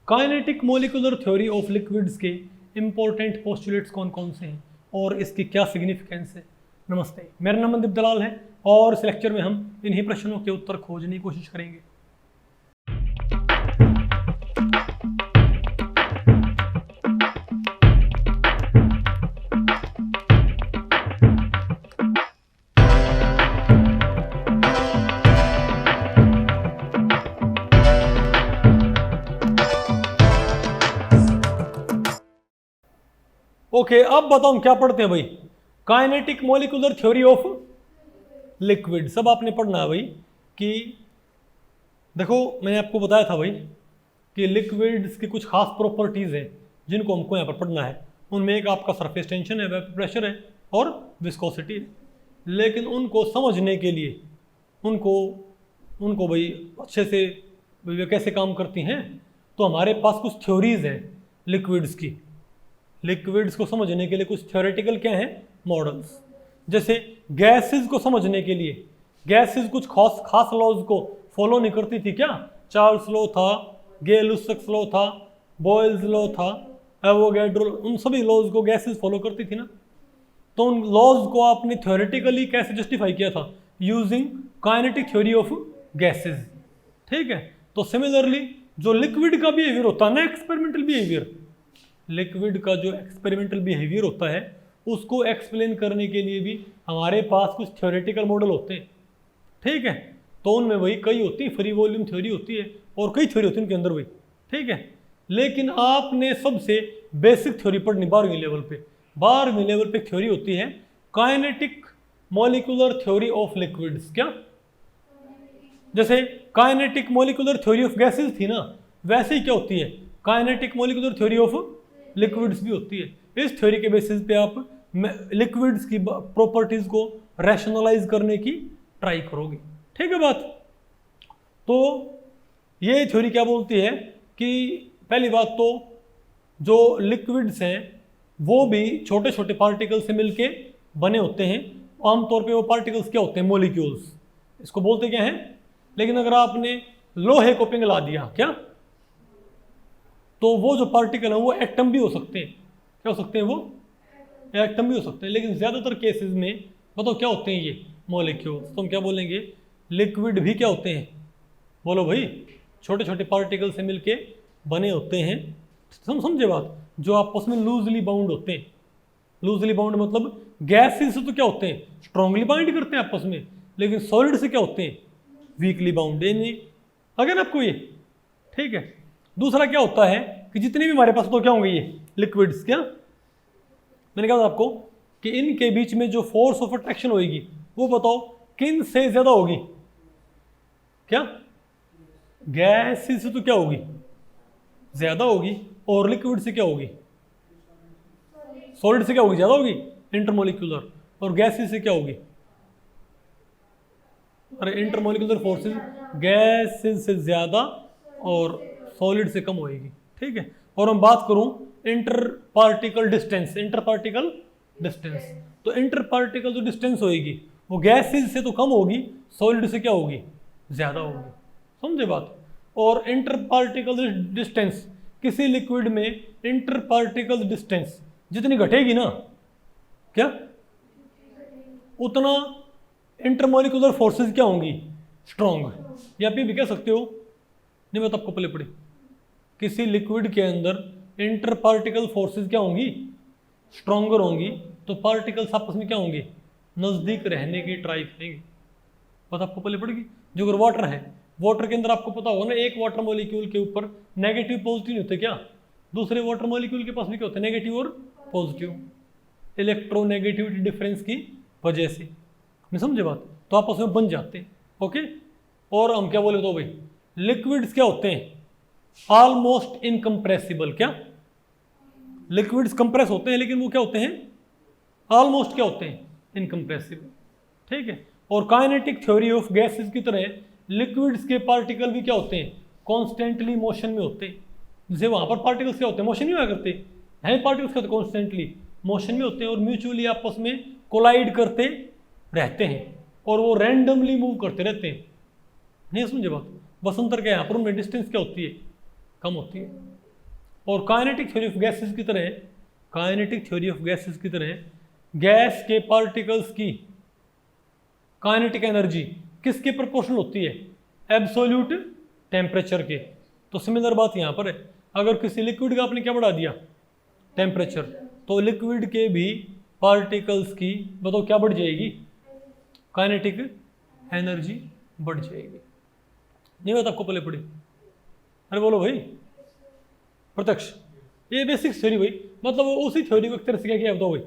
Kinetic molecular theory of liquids के important postulates कौन कौन से हैं और इसकी क्या सिग्निफिकेंस है। नमस्ते, मेरा नाम मनदीप दलाल है और इस लेक्चर में हम इन्हीं प्रश्नों के उत्तर खोजने की कोशिश करेंगे। ओके, अब बताओ हम क्या पढ़ते हैं भाई। Kinetic molecular theory of liquid सब आपने पढ़ना है भाई। कि देखो मैंने आपको बताया था भाई कि लिक्विड्स की कुछ खास प्रॉपर्टीज़ हैं जिनको हमको यहाँ पर पढ़ना है। उनमें एक आपका सरफेस टेंशन है, वेपर प्रेशर है और विस्कोसिटी है। लेकिन उनको समझने के लिए उनको भाई अच्छे से वे कैसे काम करती हैं, तो हमारे पास कुछ थ्योरीज हैं लिक्विड्स की। लिक्विड्स को समझने के लिए कुछ थ्योरेटिकल क्या हैं, मॉडल्स। जैसे गैसेस को समझने के लिए गैसेस कुछ खास लॉज को फॉलो नहीं करती थी क्या। चार्ल्स लॉ था, गेल-लुस्सैक्स लॉ था, बॉयल्स लॉ था, एवोगैड्रो, उन सभी लॉज को गैसेस फॉलो करती थी ना। तो उन लॉज को आपने थ्योरेटिकली कैसे जस्टिफाई किया था, using kinetic theory of gases. ठीक है, तो सिमिलरली जो लिक्विड का बिहेवियर होता है ना, एक्सपेरिमेंटल बिहेवियर, लिक्विड का जो एक्सपेरिमेंटल बिहेवियर होता है उसको एक्सप्लेन करने के लिए भी हमारे पास कुछ थ्योरेटिकल मॉडल होते हैं। ठीक है, तो उनमें वही कई होती है, फ्री वॉल्यूम थ्योरी होती है और कई थ्योरी होती है उनके अंदर वही। ठीक है, लेकिन आपने सबसे बेसिक थ्योरी पढ़नी 12वीं लेवल पे। 12वीं लेवल पे थ्योरी होती है kinetic molecular theory of liquids. क्या, जैसे kinetic molecular theory of gases थी ना, वैसे ही क्या होती है kinetic molecular theory of liquids भी होती है। इस थ्योरी के बेसिस पे आप लिक्विड्स की प्रॉपर्टीज को रैशनलाइज करने की ट्राई करोगे। ठीक है बात। तो ये थ्योरी क्या बोलती है कि पहली बात तो जो लिक्विड्स हैं वो भी छोटे छोटे पार्टिकल से मिलके बने होते हैं। आमतौर पे वो पार्टिकल्स क्या होते हैं, मॉलिक्यूल्स, इसको बोलते क्या हैं। लेकिन अगर आपने लोहे को पिघला दिया क्या, तो वो जो पार्टिकल है वो एटम भी हो सकते हैं। क्या हो सकते हैं, वो एटम भी हो सकते हैं। लेकिन ज़्यादातर केसेस में बताओ क्या होते हैं, ये मॉलिक्यूल्स। तो हम क्या बोलेंगे, लिक्विड भी क्या होते हैं, बोलो भाई, छोटे छोटे पार्टिकल से मिलके बने होते हैं। समझे बात, जो आपस में लूजली बाउंड होते हैं। लूजली बाउंड मतलब गैसेस से तो क्या होते हैं, स्ट्रांगली बाइंड करते हैं आपस में, लेकिन सॉलिड से क्या होते हैं, वीकली बाउंड। नहीं अगर आपको ये ठीक है। दूसरा क्या होता है कि जितने भी हमारे पास तो क्या होंगे ये लिक्विड्स, क्या मैंने कहा था आपको कि इनके बीच में जो फोर्स ऑफ अट्रैक्शन होगी वो बताओ किन से ज्यादा होगी, क्या गैस से तो क्या होगी, ज्यादा होगी, और लिक्विड से क्या होगी, सॉलिड से क्या होगी, ज्यादा होगी, इंटरमोलिक्यूलर। और गैसेस से क्या होगी, अरे इंटरमोलिक्यूलर फोर्सेस गैसेस से ज्यादा और सॉलिड से कम होएगी। ठीक है, और हम बात करूं इंटर पार्टिकल डिस्टेंस, तो इंटर पार्टिकल जो डिस्टेंस होएगी वो गैसेस से तो कम होगी, सॉलिड से क्या होगी, ज्यादा होगी। समझे बात। और इंटर पार्टिकल डिस्टेंस, किसी लिक्विड में इंटर पार्टिकल डिस्टेंस जितनी घटेगी ना, क्या उतना इंटरमोलिकुलर फोर्सेस क्या होंगी, स्ट्रॉन्ग। या फिर भी कह सकते हो, नहीं मैं तो आपको पहले पढ़ी, किसी लिक्विड के अंदर इंटर पार्टिकल फोर्सेस क्या होंगी, स्ट्रॉन्गर होंगी, तो पार्टिकल्स आपस में क्या होंगे, नज़दीक रहने की ट्राई करेंगे। बात आपको पहले पड़ेगी। जो अगर वाटर है, वाटर के अंदर आपको पता होगा ना, एक वाटर मॉलिक्यूल के ऊपर नेगेटिव पॉजिटिव नहीं होते क्या, दूसरे वाटर मॉलिक्यूल के पास भी क्या होता है, नेगेटिव और पॉजिटिव, इलेक्ट्रोनेगेटिविटी डिफरेंस की वजह से। नहीं समझे बात, तो आपस में बन जाते हैं। ओके, और हम क्या बोले तो भाई लिक्विड्स क्या होते हैं, ऑलमोस्ट इनकम्प्रेसिबल। क्या लिक्विड्स कंप्रेस होते हैं लेकिन वो क्या होते हैं, ऑलमोस्ट क्या होते हैं, इनकम्प्रेसिबल। ठीक है, और काइनेटिक थ्योरी ऑफ गैसेस की तरह लिक्विड्स के पार्टिकल भी क्या होते हैं, कॉन्स्टेंटली मोशन में होते हैं। जैसे वहाँ पर पार्टिकल्स क्या होते हैं, मोशन में हुआ करते हैं, पार्टिकल्स क्या होते हैं, कॉन्स्टेंटली मोशन में होते हैं और म्यूचुअली आपस में कोलाइड करते रहते हैं और वो रैंडमली मूव करते रहते हैं। नहीं समझे बात, बस अंतर क्या है यहाँ पर, उनमें डिस्टेंस क्या होती है, कम होती है। और काइनेटिक थ्योरी ऑफ गैसेस की तरह, काइनेटिक थ्योरी ऑफ गैसेस की तरह गैस के पार्टिकल्स की काइनेटिक एनर्जी किसके प्रोपोर्शनल होती है? एब्सोल्यूट टेम्परेचर के। तो सिमिलर बात यहाँ पर है, अगर किसी लिक्विड का आपने क्या बढ़ा दिया? टेम्परेचर, तो लिक्विड के भी पार्टिकल्स की बताओ क्या बढ़ जाएगी? काइनेटिक एनर्जी बढ़ जाएगी। नहीं बात आपको पहले पड़ी? अरे बोलो भाई प्रत्यक्ष, ये बेसिक थ्योरी भाई, मतलब उसी थ्योरी को एक तरह से क्या किया बताओ भाई?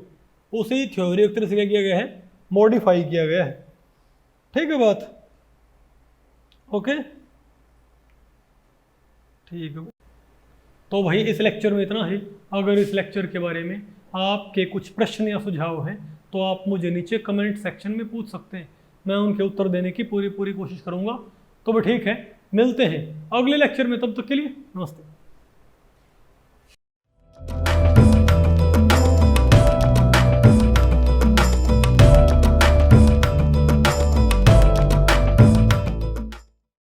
उसी थ्योरी को एक तरह से क्या किया गया है? मॉडिफाई किया गया है। ठीक है बात? ओके ठीक है। तो भाई इस लेक्चर में इतना ही। अगर इस लेक्चर के बारे में आपके कुछ प्रश्न या सुझाव हैं तो आप मुझे नीचे कमेंट सेक्शन में पूछ सकते हैं, मैं उनके उत्तर देने की पूरी कोशिश करूंगा। तो भाई ठीक है, मिलते हैं अगले लेक्चर में, तब तक के लिए नमस्ते।